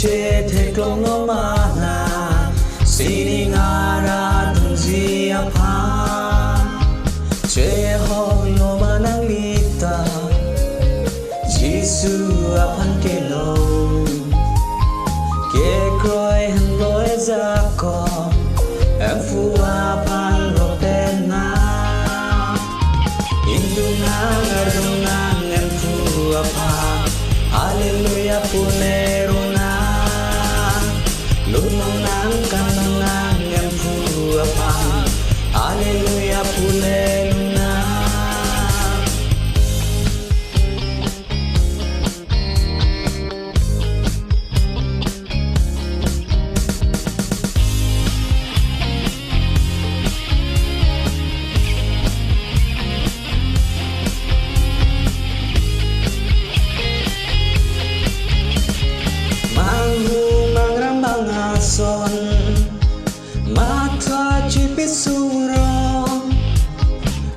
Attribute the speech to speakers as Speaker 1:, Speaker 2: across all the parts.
Speaker 1: che the klong no mana sining ara dung ji apha che ho lo manang lita Giêsu aphan ke lo ke kroi han loi za ko em fu aphan ro ten na indunang adunang em fu aphan hallelujah puneruna lunong nang kanang nang em fu aphan hallelujah puneruna son mata cipisuro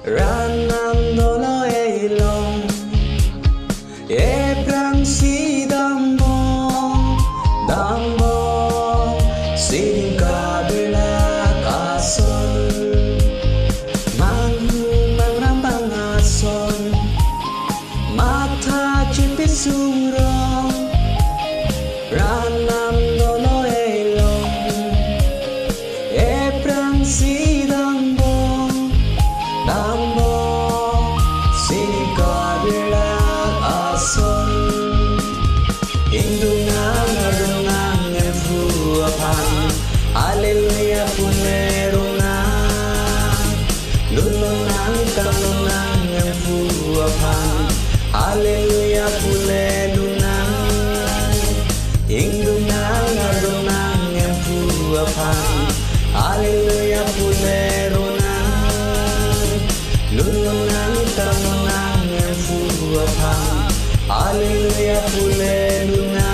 Speaker 1: ranam dolo elong ebrang si dambo sining kabila kason mangrambang ason mata cipisuro ranam dolo si dambo sining kabila ason indungang adungang em fu aphan hallelujah puneruna lunonang kanonang em fu aphan hallelujah puneruna indungang adunang em fu aphan hallelujah puneruna lunonang kanonang em fu aphan hallelujah puneruna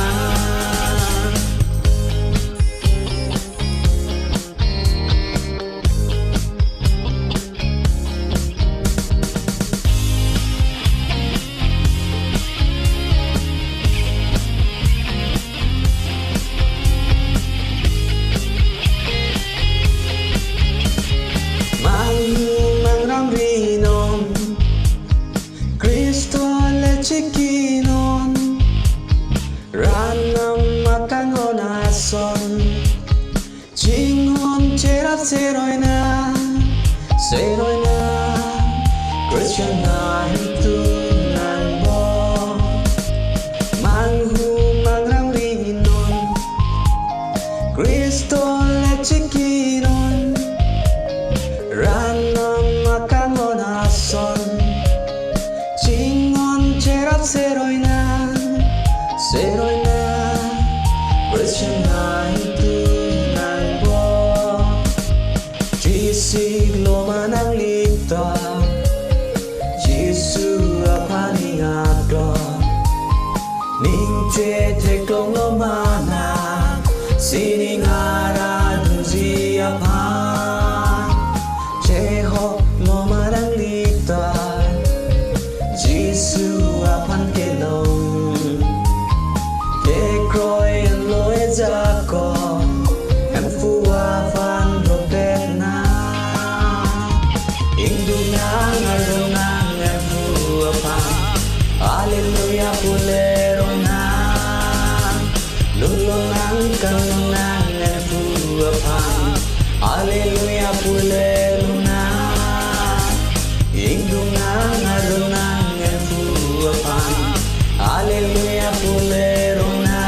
Speaker 1: Chikinon ranam matangon ason jingon cerat seroina Krishna itu nanbo manghu mangrang rinon Kristo le chikinon ranam matangon ason cerat seroina Krishna itu nanbo Jisig lo manang lita Jisu aphan ingado ning che the klong lo mana sining ara dung ji aphan che ho lo manang lita Giêsu aphan ke lo ke kroi an loi za ko em fu aphan ro bet na indunang adunang em fu aphan hallelujah puneruna lunonang kanonang em fu aphan hallelujah puneruna indungang adunang em fu aphan hallelujah puneruna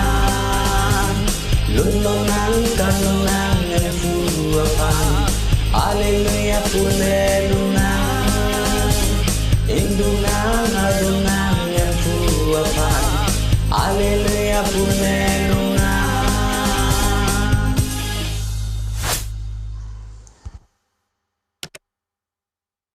Speaker 1: lunonang kanonang em fu aphan hallelujah puneruna indungang adunang em fu aphan hallelujah puneruna